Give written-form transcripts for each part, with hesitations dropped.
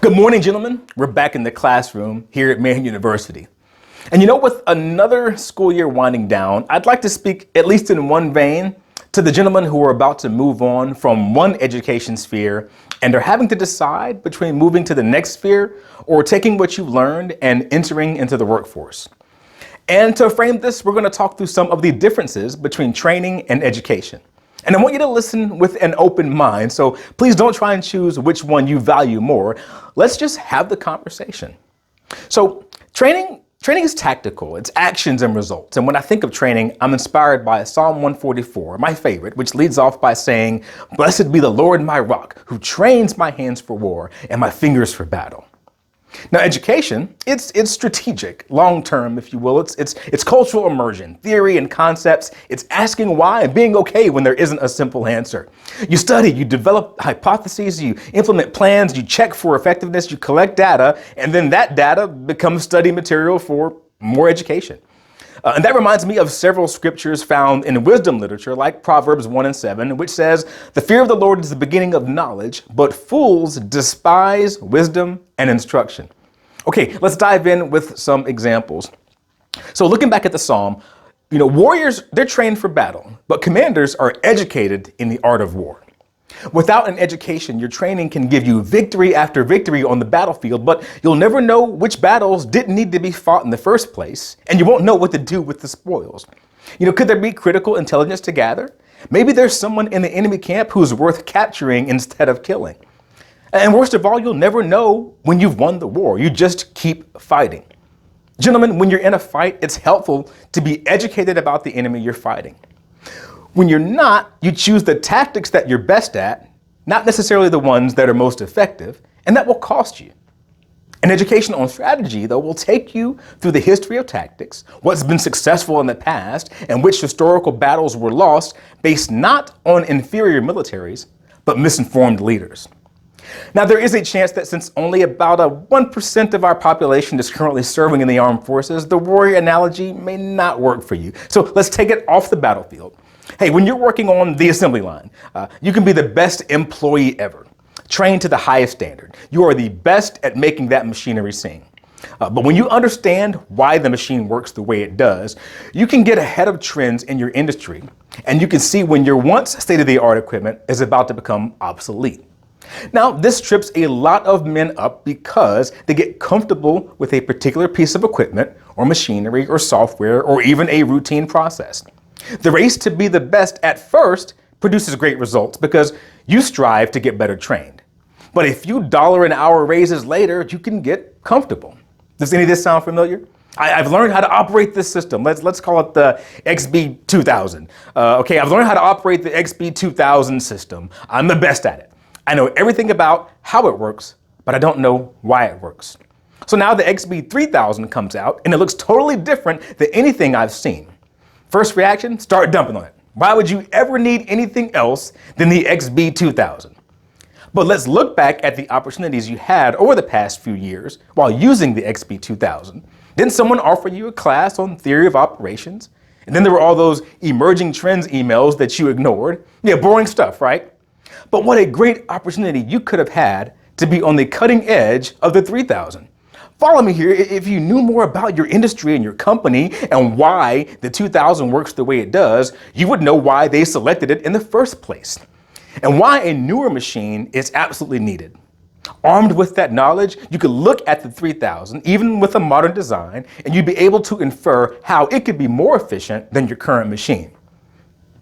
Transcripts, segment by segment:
Good morning, gentlemen. We're back in the classroom here at Mahan University. And with another school year winding down, I'd like to speak, at least in one vein, to the gentlemen who are about to move on from one education sphere and are having to decide between moving to the next sphere or taking what you've learned and entering into the workforce. And to frame this, we're going to talk through some of the differences between training and education. And I want you to listen with an open mind, so please don't try and choose which one you value more. Let's just have the conversation. So training is tactical. It's actions and results. And when I think of training, I'm inspired by Psalm 144, my favorite, which leads off by saying, "Blessed be the Lord my rock, who trains my hands for war and my fingers for battle." Now, education, it's strategic, long-term, if you will. It's cultural immersion, theory and concepts. It's asking why and being okay when there isn't a simple answer. You study, you develop hypotheses, you implement plans, you check for effectiveness, you collect data, and then that data becomes study material for more education. And that reminds me of several scriptures found in wisdom literature, like Proverbs 1 and 7, which says, "The fear of the Lord is the beginning of knowledge, but fools despise wisdom and instruction." Okay, let's dive in with some examples. So looking back at the Psalm, warriors, they're trained for battle, but commanders are educated in the art of war. Without an education, your training can give you victory after victory on the battlefield, but you'll never know which battles didn't need to be fought in the first place, and you won't know what to do with the spoils. Could there be critical intelligence to gather? Maybe there's someone in the enemy camp who's worth capturing instead of killing. And worst of all, you'll never know when you've won the war. You just keep fighting. Gentlemen, when you're in a fight, it's helpful to be educated about the enemy you're fighting. When you're not, you choose the tactics that you're best at, not necessarily the ones that are most effective, and that will cost you. An education on strategy, though, will take you through the history of tactics, what's been successful in the past, and which historical battles were lost based not on inferior militaries, but misinformed leaders. Now, there is a chance that since only about 1% of our population is currently serving in the armed forces, the warrior analogy may not work for you. So let's take it off the battlefield. Hey, when you're working on the assembly line, you can be the best employee ever, trained to the highest standard. You are the best at making that machinery sing. But when you understand why the machine works the way it does, you can get ahead of trends in your industry, and you can see when your once state-of-the-art equipment is about to become obsolete. Now, this trips a lot of men up because they get comfortable with a particular piece of equipment or machinery or software or even a routine process. The race to be the best at first produces great results because you strive to get better trained. But a few dollar an hour raises later, you can get comfortable. Does any of this sound familiar? I've learned how to operate this system. Let's call it the XB2000. I've learned how to operate the XB2000 system. I'm the best at it. I know everything about how it works, but I don't know why it works. So now the XB3000 comes out and it looks totally different than anything I've seen. First reaction, start dumping on it. Why would you ever need anything else than the XB2000? But let's look back at the opportunities you had over the past few years while using the XB2000. Didn't someone offer you a class on theory of operations? And then there were all those emerging trends emails that you ignored. Yeah, boring stuff, right? But what a great opportunity you could have had to be on the cutting edge of the 3000. Follow me here. If you knew more about your industry and your company and why the 2000 works the way it does, you would know why they selected it in the first place and why a newer machine is absolutely needed. Armed with that knowledge, you could look at the 3000, even with a modern design, and you'd be able to infer how it could be more efficient than your current machine.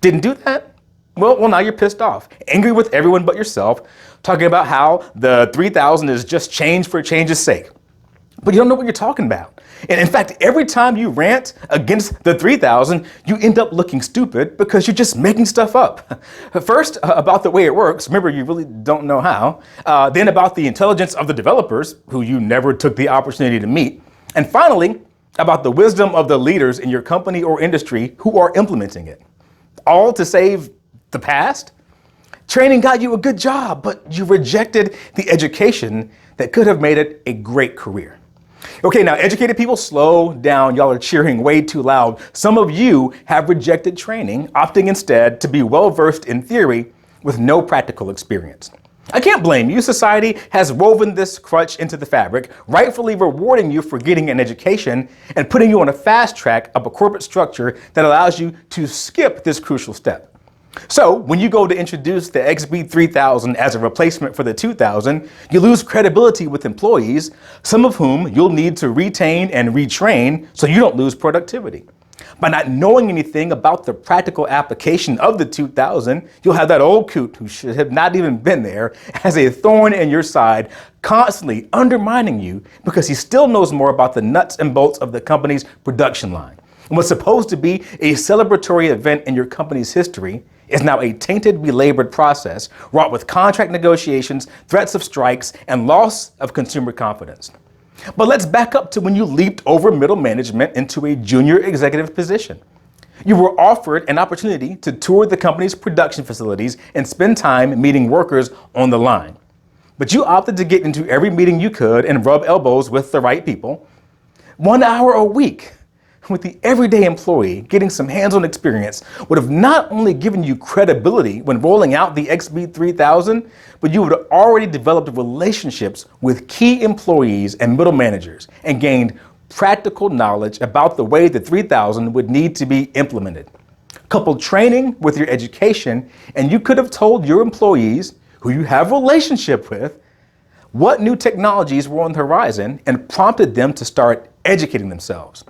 Didn't do that? Well, now you're pissed off, angry with everyone but yourself, talking about how the 3000 is just change for change's sake. But you don't know what you're talking about. And in fact, every time you rant against the 3000, you end up looking stupid because you're just making stuff up. First, about the way it works. Remember, you really don't know how. Then about the intelligence of the developers, who you never took the opportunity to meet. And finally, about the wisdom of the leaders in your company or industry who are implementing it. All to save the past? Training got you a good job, but you rejected the education that could have made it a great career. Okay, now educated people, slow down. Y'all are cheering way too loud. Some of you have rejected training, opting instead to be well-versed in theory with no practical experience. I can't blame you. Society has woven this crutch into the fabric, rightfully rewarding you for getting an education and putting you on a fast track of a corporate structure that allows you to skip this crucial step. So when you go to introduce the XB3000 as a replacement for the 2000, you lose credibility with employees, some of whom you'll need to retain and retrain so you don't lose productivity. By not knowing anything about the practical application of the 2000, you'll have that old coot who should have not even been there as a thorn in your side, constantly undermining you because he still knows more about the nuts and bolts of the company's production line. And what's supposed to be a celebratory event in your company's history is now a tainted, belabored process wrought with contract negotiations, threats of strikes, and loss of consumer confidence. But let's back up to when you leaped over middle management into a junior executive position. You were offered an opportunity to tour the company's production facilities and spend time meeting workers on the line. But you opted to get into every meeting you could and rub elbows with the right people. 1 hour a week with the everyday employee getting some hands-on experience would have not only given you credibility when rolling out the XB3000, but you would have already developed relationships with key employees and middle managers and gained practical knowledge about the way the 3000 would need to be implemented. Couple training with your education, and you could have told your employees, who you have a relationship with, what new technologies were on the horizon and prompted them to start educating themselves.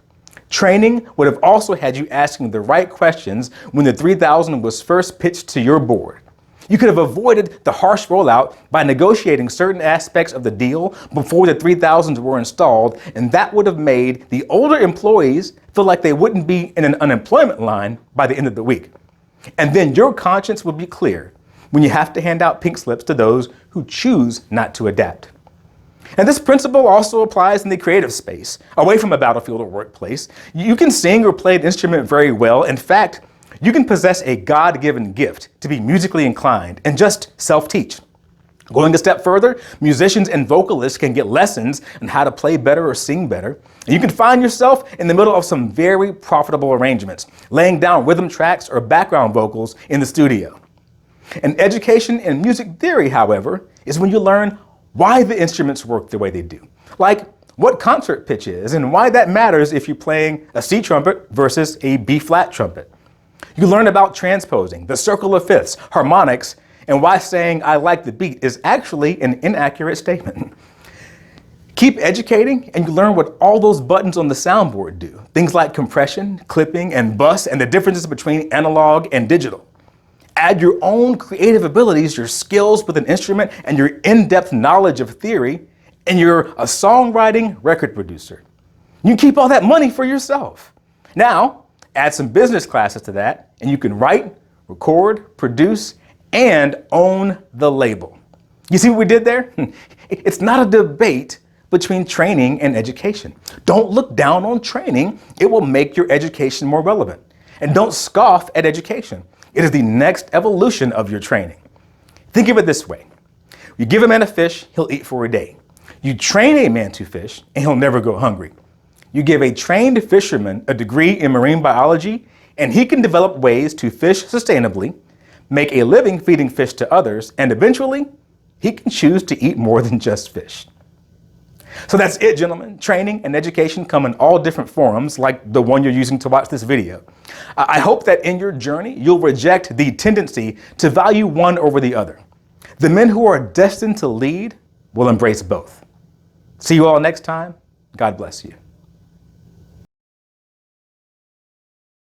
Training would have also had you asking the right questions when the 3000 was first pitched to your board. You could have avoided the harsh rollout by negotiating certain aspects of the deal before the 3000s were installed, and that would have made the older employees feel like they wouldn't be in an unemployment line by the end of the week. And then your conscience would be clear when you have to hand out pink slips to those who choose not to adapt. And this principle also applies in the creative space, away from a battlefield or workplace. You can sing or play an instrument very well. In fact, you can possess a God-given gift to be musically inclined and just self-teach. Going a step further, musicians and vocalists can get lessons on how to play better or sing better. And you can find yourself in the middle of some very profitable arrangements, laying down rhythm tracks or background vocals in the studio. And education in music theory, however, is when you learn why the instruments work the way they do. Like what concert pitch is and why that matters if you're playing a C trumpet versus a B flat trumpet. You learn about transposing, the circle of fifths, harmonics, and why saying I like the beat is actually an inaccurate statement. Keep educating and you learn what all those buttons on the soundboard do. Things like compression, clipping, and bus, and the differences between analog and digital. Add your own creative abilities, your skills with an instrument, and your in-depth knowledge of theory, and you're a songwriting record producer. You keep all that money for yourself. Now, add some business classes to that, and you can write, record, produce, and own the label. You see what we did there? It's not a debate between training and education. Don't look down on training. It will make your education more relevant. And don't scoff at education. It is the next evolution of your training. Think of it this way. You give a man a fish, he'll eat for a day. You train a man to fish, and he'll never go hungry. You give a trained fisherman a degree in marine biology, and he can develop ways to fish sustainably, make a living feeding fish to others, and eventually, he can choose to eat more than just fish. So that's it, gentlemen. Training and education come in all different forms, like the one you're using to watch this video. I hope that in your journey, you'll reject the tendency to value one over the other. The men who are destined to lead will embrace both. See you all next time. God bless you.